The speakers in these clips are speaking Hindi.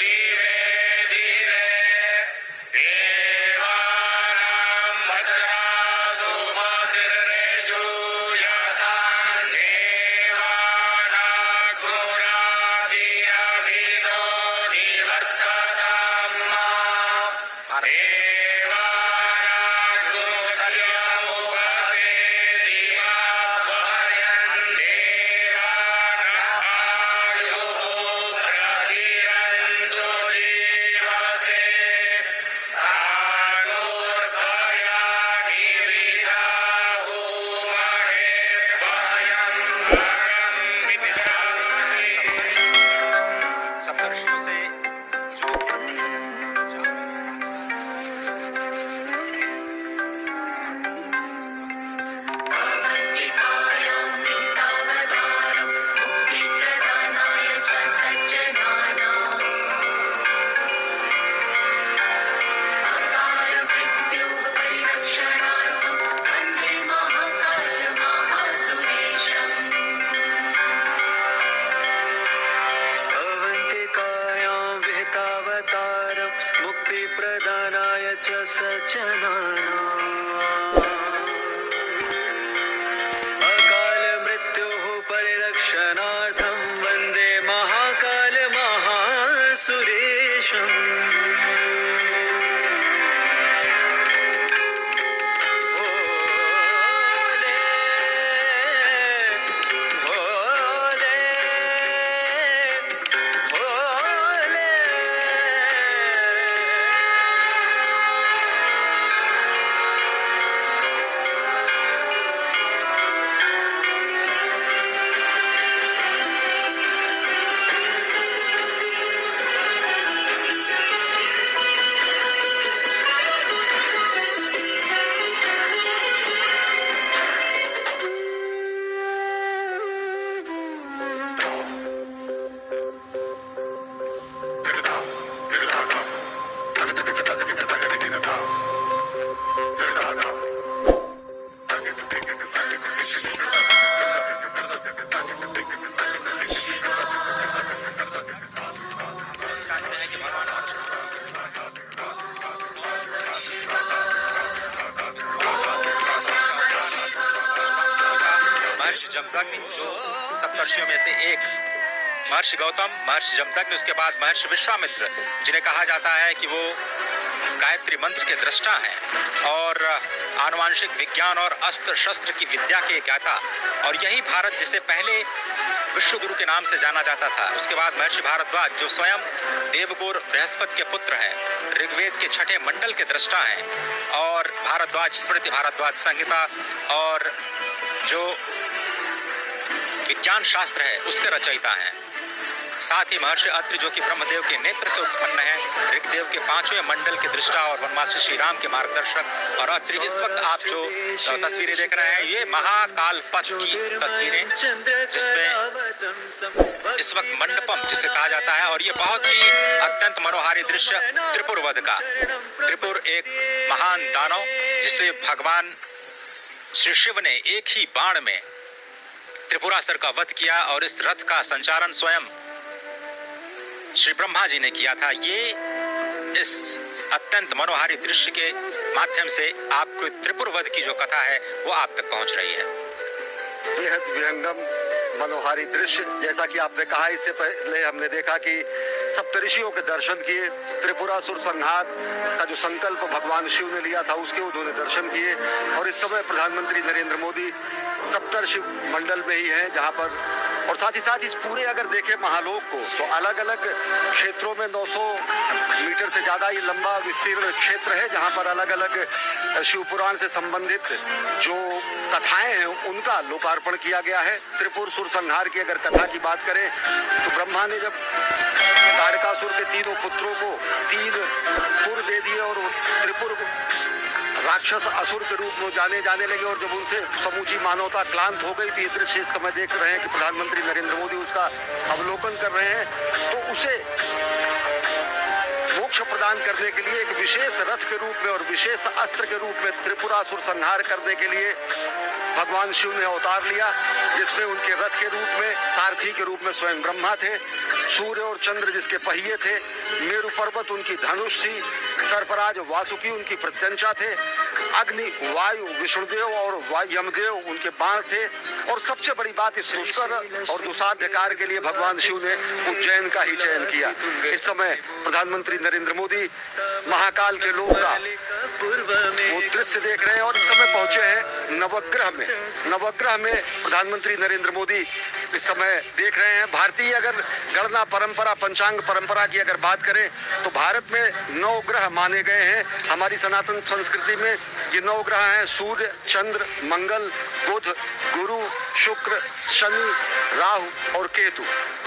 धीरे धीरे देवानां भद्रासु मतिर्रेजुयतां देवानागुणाभिरभिनो निवर्ततां सप्तर्षियों से जो मुक्तिप्रदानाय च सज्जनानाम् अकाल मृत्योः परिरक्षणार्थं वन्दे महाकाल महासुरेशम् महर्षि जमदग्नि जो सप्तर्षियों में से एक महर्षि गौतम, महर्षि जमदग्नि, उसके बाद महर्षि विश्वामित्र, जिन्हें कहा जाता है कि वो गायत्री मंत्र के दृष्टा हैं और आनुवांशिक विज्ञान और अस्त्र शस्त्र की विद्या के ज्ञाता, और यही भारत जिसे पहले विश्व गुरु के नाम से जाना जाता था। उसके बाद महर्षि भारद्वाज जो स्वयं देवगुरु बृहस्पति के पुत्र हैं, ऋग्वेद के छठे मंडल के दृष्टा हैं और भारद्वाज स्मृति, भारद्वाज संहिता और जो विज्ञान शास्त्र है उसके रचयिता हैं। साथ ही महर्षि अत्रि जो कि ब्रह्मदेव के नेत्र से उत्पन्न है, ऋग्वेद के पांचवें मंडल के दृष्टा और वनवासी श्री राम के मार्गदर्शक। और अत्रि इस वक्त आप जो तस्वीरें देख रहे हैं ये महाकाल पथ की तस्वीरें, जिसमें इस वक्त मंडपम जिसे कहा जाता है, और ये बहुत ही अत्यंत मनोहारी दृश्य त्रिपुर वध का। त्रिपुर एक महान दानव जिसे भगवान श्री शिव ने एक ही बाण में त्रिपुरासुर का वध किया और इस रथ का संचालन स्वयं श्री ब्रह्मा जी ने किया था। ये इस अत्यंत मनोहारी दृश्य के माध्यम से आपको त्रिपुर वध की जो कथा है वो आप तक पहुंच रही है। बेहद विहंगम मनोहारी दृश्य, जैसा कि आपने कहा, इससे पहले हमने देखा कि सप्तऋषियों के दर्शन किए, त्रिपुरासुर संहार का जो संकल्प भगवान शिव ने लिया था उसके उन्होंने दर्शन किए, और इस समय प्रधानमंत्री नरेंद्र मोदी सप्तर्षि मंडल में ही हैं, जहां पर, और साथ ही साथ इस पूरे अगर देखें महालोक को तो अलग अलग क्षेत्रों में 900 मीटर से ज्यादा ये लंबा विस्तीर्ण क्षेत्र है, जहां पर अलग अलग शिव पुराण से संबंधित जो कथाएं हैं उनका लोकार्पण किया गया है। त्रिपुर सुर संहार की अगर कथा की बात करें तो ब्रह्मा ने जब तारकासुर के तीनों पुत्रों को 3 पुर दे दिए और त्रिपुर राक्षस असुर के रूप में जाने लगे, और जब उनसे समूची मानवता क्लांत हो गई, तो ये दृश्य इस समय देख रहे हैं कि प्रधानमंत्री नरेंद्र मोदी उसका अवलोकन कर रहे हैं। तो उसे मोक्ष प्रदान करने के लिए एक विशेष रथ के रूप में और विशेष अस्त्र के रूप में त्रिपुरासुर संहार करने के लिए भगवान शिव ने अवतार लिया, जिसमें उनके रथ के रूप में, सारथी के रूप में स्वयं ब्रह्मा थे। सूर्य और चंद्र जिसके पहिए थे, मेरु पर्वत उनकी धनुष थी, सर्पराज वासुकी उनकी प्रत्यंचा थे, अग्नि वायु विष्णुदेव और यमदेव उनके बाण थे, और सबसे बड़ी बात इस दुष्कर और दुसाध्य कार्य के लिए भगवान शिव ने उज्जैन का ही चयन किया। इस समय प्रधानमंत्री नरेंद्र मोदी महाकाल के लोक का वो दृश्य देख रहे हैं और इस समय पहुंचे हैं नवग्रह में। नवग्रह में प्रधानमंत्री नरेंद्र मोदी इस समय देख रहे हैं। भारतीय अगर गणना परंपरा, पंचांग परंपरा की अगर बात करें तो भारत में 9 ग्रह माने गए हैं। हमारी सनातन संस्कृति में ये 9 ग्रह हैं: सूर्य, चंद्र, मंगल, बुध, गुरु, शुक्र, शनि, राहु और केतु।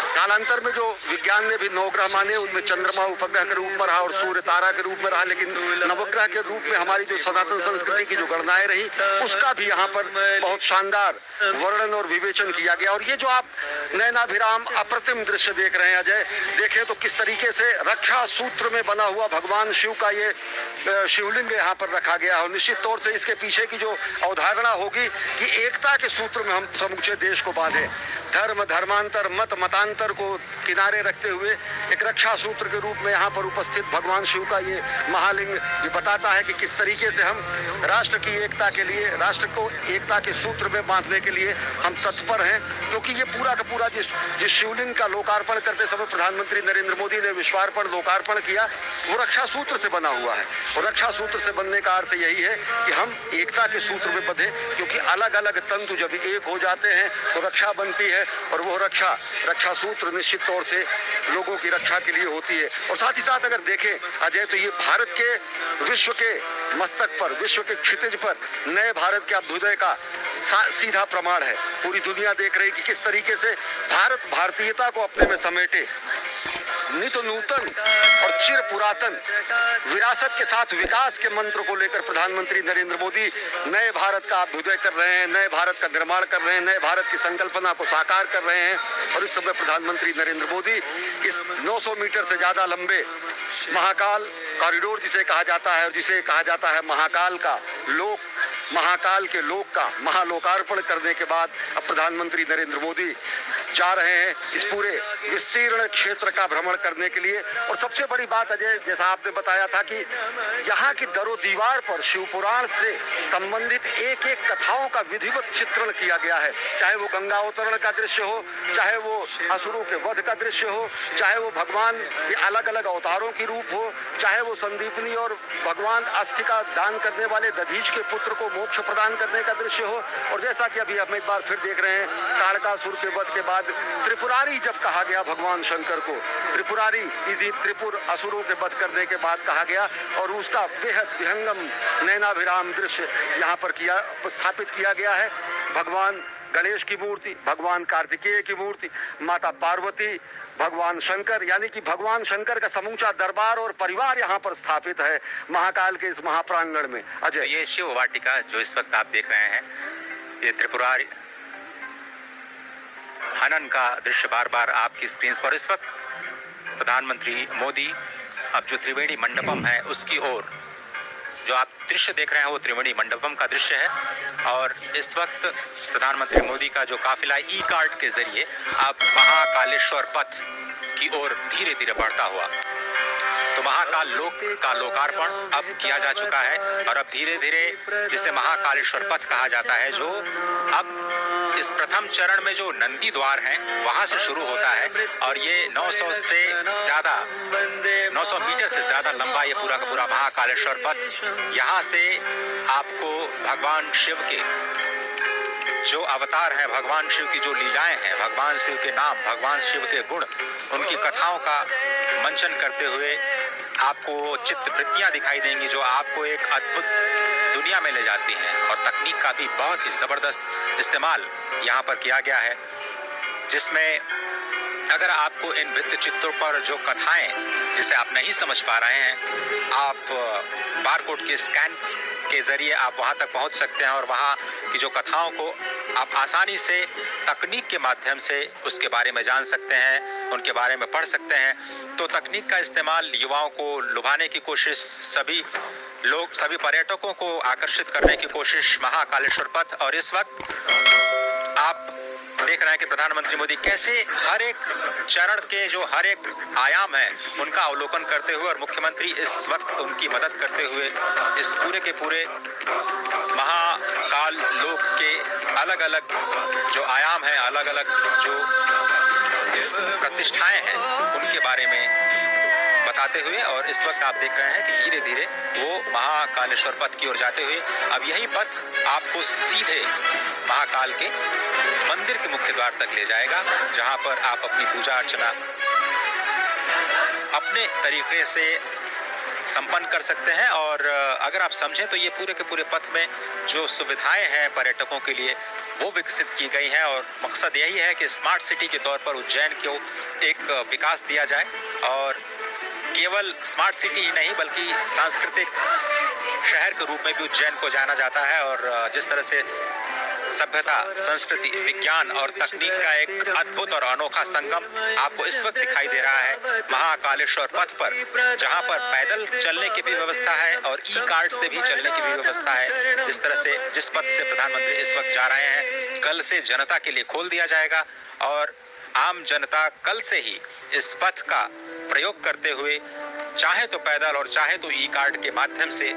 कालांतर में जो विज्ञान ने भी 9 ग्रह माने, उनमें चंद्रमा उपग्रह के रूप में रहा और सूर्य तारा के रूप में रहा, लेकिन नवग्रह के रूप में हमारी जो सनातन संस्कृति की जो गणनाएं रही, उसका भी यहाँ पर बहुत शानदार वर्णन और विवेचन किया गया। और ये जो आप नयनाभिराम अप्रतिम दृश्य देख रहे हैं अजय, देखें तो किस तरीके से रक्षा सूत्र में बना हुआ भगवान शिव का ये शिवलिंग यहाँ पर रखा गया है। और निश्चित तौर से इसके पीछे की जो अवधारणा होगी कि एकता के सूत्र में हम समूचे देश को बांधे, धर्म, धर्मांतर, मत, मतांतर को किनारे रखते हुए एक रक्षा सूत्र के रूप में यहाँ पर उपस्थित भगवान शिव का ये महालिंग ये बताता है कि किस तरीके से हम राष्ट्र की एकता के लिए, राष्ट्र को एकता के सूत्र में बांधने के लिए हम तत्पर हैं। क्योंकि ये पूरा का पूरा जिस शिवलिंग का लोकार्पण करते समय प्रधानमंत्री नरेंद्र मोदी ने विश्वार्पण लोकार्पण किया, वो रक्षा सूत्र से बना हुआ है। और रक्षा सूत्र से बनने का अर्थ यही है कि हम एकता के सूत्र में बंधे, क्योंकि अलग अलग तंतु जब एक हो जाते हैं तो रक्षा बनती है, और वो रक्षा सूत्र निश्चित तौर से लोगों की रक्षा के लिए होती है। और साथ ही साथ अगर देखें अजय, तो ये भारत के विश्व के मस्तक पर, विश्व के क्षितिज पर नए भारत के अभ्युदय का सीधा प्रमाण है। पूरी दुनिया देख रही कि किस तरीके से भारत भारतीयता को अपने में समेटे, नित नूतन और चिर पुरातन विरासत के साथ विकास के मंत्र को लेकर प्रधानमंत्री नरेंद्र मोदी नए भारत का अभ्युदय कर रहे हैं, नए भारत का निर्माण कर रहे हैं, नए भारत की संकल्पना को साकार कर रहे हैं। और इस समय प्रधानमंत्री नरेंद्र मोदी इस 900 मीटर से ज्यादा लंबे महाकाल कॉरिडोर जिसे कहा जाता है, और जिसे कहा जाता है महाकाल का लोक, महाकाल के लोक का महालोकार्पण करने के बाद अब प्रधानमंत्री नरेंद्र मोदी जा रहे हैं इस पूरे विस्तीर्ण क्षेत्र का भ्रमण करने के लिए। और सबसे बड़ी बात अजय, जैसा आपने बताया था कि यहाँ की दरो दीवार पर शिव पुराण से संबंधित एक एक कथाओं का विधिवत चित्रण किया गया है। चाहे वो गंगा अवतरण का दृश्य हो, चाहे वो असुरों के वध का दृश्य हो, चाहे वो भगवान के अलग अलग अवतारों की रूप हो, चाहे वो संदीपनी और भगवान अस्थि का दान करने वाले दधीच के पुत्र को मोक्ष प्रदान करने का दृश्य हो। और जैसा कि अभी हम एक बार फिर देख रहे हैं, ताड़कासुर के वध के बाद त्रिपुरारी जब कहा गया भगवान शंकर को, त्रिपुरारी यदि त्रिपुर असुरों के वध करने के बाद कहा गया, और उसका बेहद विहंगम नयनाभिराम दृश्य यहाँ पर स्थापित किया गया है। भगवान गणेश की मूर्ति, भगवान कार्तिकेय की मूर्ति, माता पार्वती, भगवान शंकर, यानी कि भगवान शंकर का समूचा दरबार और परिवार यहाँ पर स्थापित है महाकाल के इस महाप्रांगण में। अजय, ये शिव वाटिका जो इस वक्त आप देख रहे हैं, ये त्रिपुरारी हनन का दृश्य बार बार आपकी स्क्रीन पर इस वक्त प्रधानमंत्री मोदी अब जो त्रिवेणी मंडपम है उसकी ओर, जो आप दृश्य देख रहे हैं वो त्रिवेणी मंडपम का दृश्य है। और इस वक्त प्रधानमंत्री मोदी का जो काफिला ई कार्ट के जरिए अब महाकालेश्वर पथ की ओर धीरे धीरे बढ़ता हुआ, तो महाकाल लोक का लोकार्पण अब किया जा चुका है। और अब धीरे धीरे जिसे महाकालेश्वर पथ कहा जाता है, जो अब इस प्रथम चरण में जो नंदी द्वार है वहां से शुरू होता है, और ये 900 मीटर से ज्यादा लंबा ये पूरा का पूरा महाकालेश्वर पथ, यहाँ से आपको भगवान शिव के जो अवतार है, भगवान शिव की जो लीलाएं हैं, भगवान शिव के नाम, भगवान शिव के गुण, उनकी कथाओं का मंचन करते हुए आपको चित्रवृत्तियां दिखाई देंगी, जो आपको एक अद्भुत दुनिया में ले जाती हैं। और तकनीक का भी बहुत ही जबरदस्त इस्तेमाल यहाँ पर किया गया है, जिसमें अगर आपको इन वृत्त चित्रों पर जो कथाएं जिसे आप नहीं समझ पा रहे हैं, आप बारकोड के स्कैन के जरिए आप वहां तक पहुंच सकते हैं और वहां की जो कथाओं को आप आसानी से तकनीक के माध्यम से उसके बारे में जान सकते हैं, उनके बारे में पढ़ सकते हैं। तो तकनीक का इस्तेमाल युवाओं को लुभाने की कोशिश, सभी पर्यटकों को आकर्षित करने की कोशिश महाकालेश्वर पथ। और इस वक्त आप देख रहे हैं कि प्रधानमंत्री मोदी कैसे हर एक चरण के जो हर एक आयाम है उनका अवलोकन करते हुए और मुख्यमंत्री इस वक्त उनकी मदद करते हुए इस पूरे के पूरे महाकाल लोक के अलग अलग जो आयाम है, अलग अलग जो प्रतिष्ठाएं हैं उनके बारे में बताते हुए, और इस वक्त आप देख रहे हैं कि धीरे धीरे वो महाकालेश्वर पथ की ओर जाते हुए अब यही पथ आपको सीधे महाकाल के मंदिर के मुख्य द्वार तक ले जाएगा, जहां पर आप अपनी पूजा अर्चना अपने तरीके से संपन्न कर सकते हैं। और अगर आप समझें तो ये पूरे के पूरे पथ में जो सुविधाएं हैं पर्यटकों के लिए वो विकसित की गई हैं, और मकसद यही है कि स्मार्ट सिटी के तौर पर उज्जैन को एक विकास दिया जाए, और केवल स्मार्ट सिटी ही नहीं बल्कि सांस्कृतिक शहर के रूप में भी उज्जैन को जाना जाता है। और जिस तरह से सभ्यता, संस्कृति, विज्ञान और तकनीक का एक अद्भुत और अनोखा संगम आपको इस वक्त दिखाई दे रहा है महाकालेश्वर पथ पर, जहां पर पैदल चलने की भी व्यवस्था है और ई कार्ड से भी चलने की भी व्यवस्था है। जिस तरह से जिस पथ से प्रधानमंत्री इस वक्त जा रहे हैं, कल से जनता के लिए खोल दिया जाएगा, और आम जनता कल से ही इस पथ का प्रयोग करते हुए चाहे तो पैदल और चाहे तो ई कार्ड के माध्यम से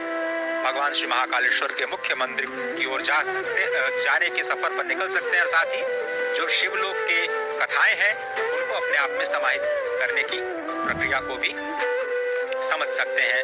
भगवान श्री महाकालेश्वर के मुख्य मंदिर की ओर जाने के सफर पर निकल सकते हैं, और साथ ही जो शिवलोक के कथाएं हैं उनको अपने आप में समाहित करने की प्रक्रिया को भी समझ सकते हैं।